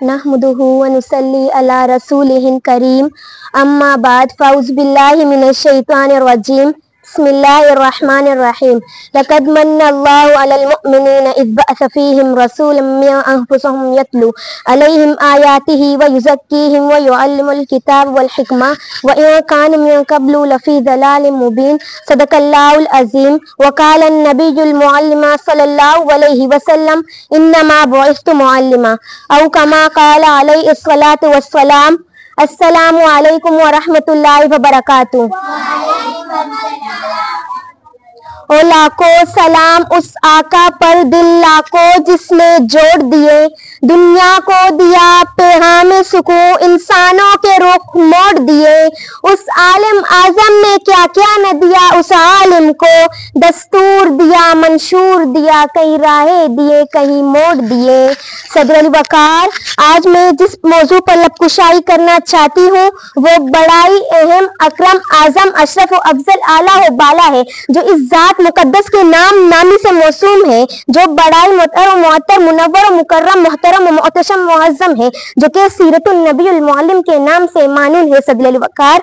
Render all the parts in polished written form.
نحمدہ ونصلی علی رسولہ الکریم اما بعد فاعوذ باللہ من الشیطان الرجیم بسم اللہ الرحمن الرحیم لقد من اللہ علی المؤمنین اذ بعث فیہم رسولا من انفسہم یتلو علیہم آیاتہ ویزکیہم ویعلم الکتاب والحکمہ وإن كانوا من قبل لفی ضلال مبین صدق اللہ العظیم وقال النبی المعلم صلی اللہ علیہ وسلم انما بعثت معلما او کما قال علیہ الصلاۃ والسلام السلام علیکم ورحمۃ اللہ وبرکاتہ۔ اور لاکھوں سلام اس آقا پر دل لاکھوں جس نے جوڑ دیے، دنیا کو دیا پیغام سکون، انسانوں کے رخ موڑ دیے۔ اس عالم اعظم نے کیا کیا نہ دیا، اس عالم کو دستور دیا منشور دیا، کہیں راہیں دیے کہیں موڑ دیے۔ صدر الوقار، آج میں جس موضوع پر لب کشائی کرنا چاہتی ہوں وہ بڑا ہی اہم، اکرم، اعظم، اشرف و افضل، اعلیٰ و بالا ہے، جو اس ذات مقدس کے نام نامی سے موسوم ہے، جو بڑا ہی مطہر و معطر، منور و مکرم، محترم و معتصم معظم ہے، جو کہ سیرت النبی المعلم کے نام سے مانون ہے۔ صدر الوقار،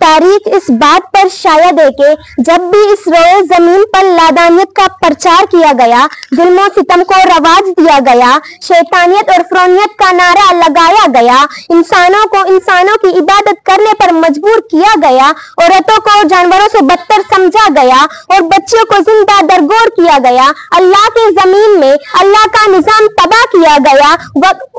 تاریخ اس بات پر شاید ہے کہ جب بھی اس روئے زمین پر لادانیت کا پرچار کیا گیا، ظلم و ستم کو رواج دیا گیا، شیطانیت اور فرعونیت کا نعرہ لگایا گیا، انسانوں کو انسانوں کی عبادت کرنے پر مجبور کیا گیا، عورتوں کو جانوروں سے بدتر سمجھا گیا اور بچیوں کو زندہ درگور کیا گیا، اللہ کے زمین میں اللہ کا نظام تباہ کیا گیا،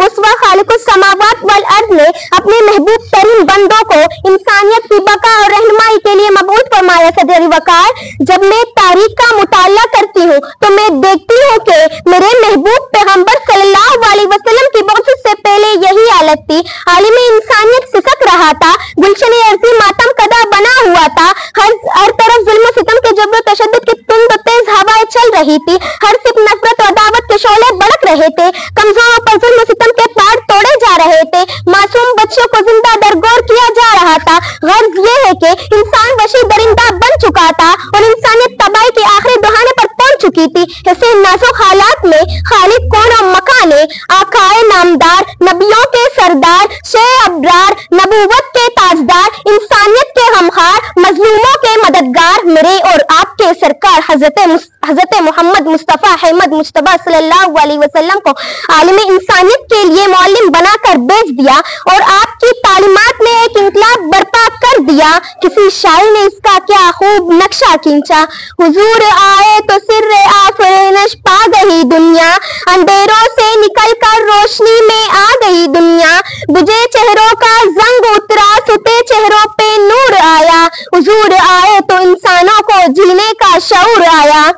اس وقت خالق السماوات والارض نے اپنے محبوب ترین بندوں کو انسانیت کی بقا اور رہنمائی کے لیے مبعوث فرمایا۔ صدر الوقار، جب میں تاریخ کا مطالعہ کرتی ہوں تو میں دیکھتی ہوں کہ میرے محبوب پیغمبر صلی اللہ علیہ وسلم کی بعثت سے پہلے یہی حالت تھی۔ عالم انسانیت سسک رہا تھا، گلشن ارضی ماتم کدا بنا ہوا تھا، ہر طرف ظلم و ستم کے جبر و تشدد کی تند و تیز ہوائیں چل رہی تھی، ہر صرف نفرت و عداوت کے شعلے بڑک رہے تھے، کمزوروں پر ظلم و ستم کے پاڑ توڑے جا رہے تھے، معصوم بچوں کو زندہ درگور کیا جا رہا تھا۔ غرض یہ ہے کہ انسان وحشی درندہ بن چکا تھا اور انسانیت تباہی کے آخری دہانے پر پہنچ چکی تھی۔ ایسے نازک حالات میں خالق کون و مکان ہے، آقائے نامدار، نبیوں کے سردار، شہ ابرار، نبوت کے تاجدار، انسانیت کے غمخوار، مظلوموں کے مددگار، میرے اور آپ کے سرکار حضرت محمد مصطفیٰ احمد مجتبیٰ صلی اللہ علیہ وسلم کو عالم انسانیت کے لیے معلم بنا کر بھیج دیا اور آپ کی تعلیمات نے ایک انقلاب برپا کر دیا۔ کسی شاعر نے اس کا کیا خوب نقشہ کھینچا، حضور آئے تو سر آفرینش پا گئی دنیا، اندھیروں سے نکل کر روشنی میں آ گئی دنیا، بجھے چہروں کا زنگ اترا، ستے چہروں پہ نور آیا، حضور آئے تو انسانوں کو جینے کا شعور آیا۔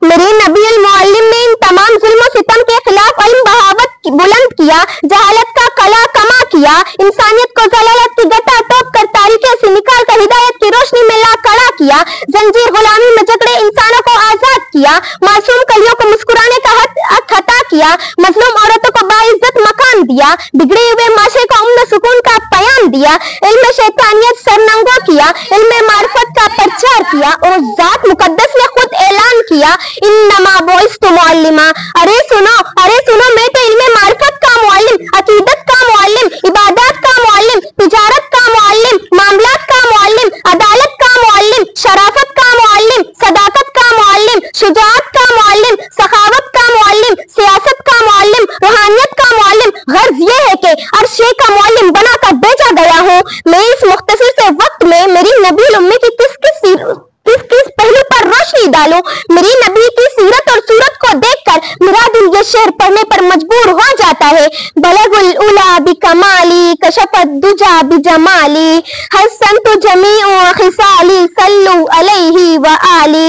میرے نبی المعلم نے ان تمام ظلم و ستم کے خلاف علم بغاوت بلند کیا، جہالت کا قلعہ کما کیا، انسانیت کو ضلالت کی گٹا ٹوپ کر تاریکی سے نکال کر ہدایت کی روشنی میں لا کھڑا کیا، زنجیر غلامی میں جکڑے انسانوں کو آزاد کیا، معصوم کلیوں کو مسکرانے کا حق عطا کیا، مظلوم عورتوں کو باعزت مقام دیا، بگڑے ہوئے معاشرے کو امن و سکون کا پیام دیا، علم شیطانیت سرنگوں کیا، علم معرفت کا پرچار کیا اور اس ذات مقدس نے خود اعلان کیا انما بعثت معلما۔ ارے سنو میں تو علم معرفت کا معلم، عقیدت کا معلم، عبادات کا معلم، تجارت کا معلم، معاملات کا معلم، عدالت کا معلم، شرافت کا معلم، صداقت کا معلم، شجاعت کا معلم، سخاوت کا معلم، سیاست کا معلم، روحانیت کا معلم۔ غرض یہ ہے کہ عرشے کا معلم بنا کر بھیجا گیا ہوں۔ میں اس مختصر سے وقت میں میری نبی الامی کی کس پہلو پر روشنی ڈالوں؟ میری نبی کی سیرت اور صورت کو دیکھ کر میرا دل یہ شعر پڑھنے پر مجبور ہو جاتا ہے، بلغ العلا بکمالی کشف الدجا بجمالی حسنت جمیع خصالی صلو علیہ وآلہ۔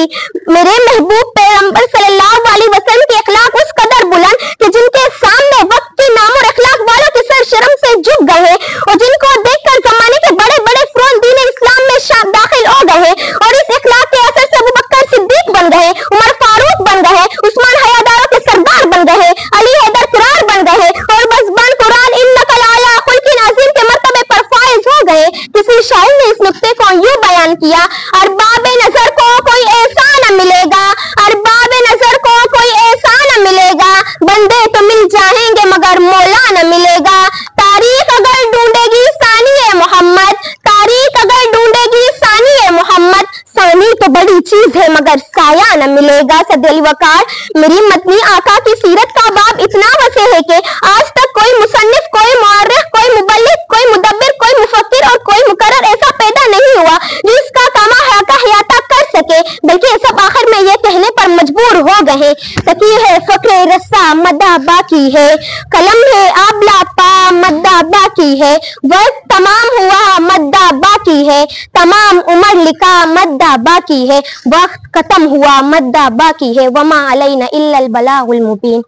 میرے محبوب پیغمبر صلی اللہ علیہ وسلم کے اخلاق اس قدر بلند کہ جن کے سامنے وقت کے نام اور اخلاق والوں کے سر شرم سے جھک گئے اور جن کو دیکھ کر زمانے کے بڑے بڑے فرعون دین اسلام میں داخل ہو گئے اور اس اخلاق کے اثر سے ابوبکر صدیق بن گئے، عمر فاروق بن گئے، عثمان حیاداروں کے سردار بن گئے، علی حیدر قرار بن گئے اور بزبان قرآن انک لعلی خلق عظیم کے مرتبے پر فائز ہو گئے۔ کسی شاعر نے اس نقطے کو یوں بیان کیا، ارباب نظر کو کوئی ایسا نہ ملے گا، ارباب نظر کو کوئی ایسا نہ ملے گا، بندے تو مل جائیں گے مگر مولا نہ ملے گا. تاریخ اگر ڈھونڈے گی ثانی محمد, تاریخ اگر ڈھونڈے گی ثانی محمد, ثانی تو بڑی چیز ہے مگر سایہ نہ ملے گا. صدی علی وقار. میری متنی آقا کی سیرت کا باب اتنا وسیع ہے کہ آج تک کوئی مصنف, کوئی مورخ, کوئی مبلغ, کوئی مدبر, کوئی مفکر اور کوئی مقرر ایسا پیدا نہیں ہوا جو اس کا کامہ احاطہ کر سکے, بلکہ سب آخر میں یہ کہنے پر مجبور ہو گئے سکی ہے فقر رسا مدہ باقی ہے, قلم ہے آبلا پا مدہ باقی ہے, وقت تمام ہوا مدہ باقی ہے, تمام عمر لکھا مدہ باقی ہے, وقت ختم ہوا مدہ باقی ہے, وما علینا الا البلاغ المبین.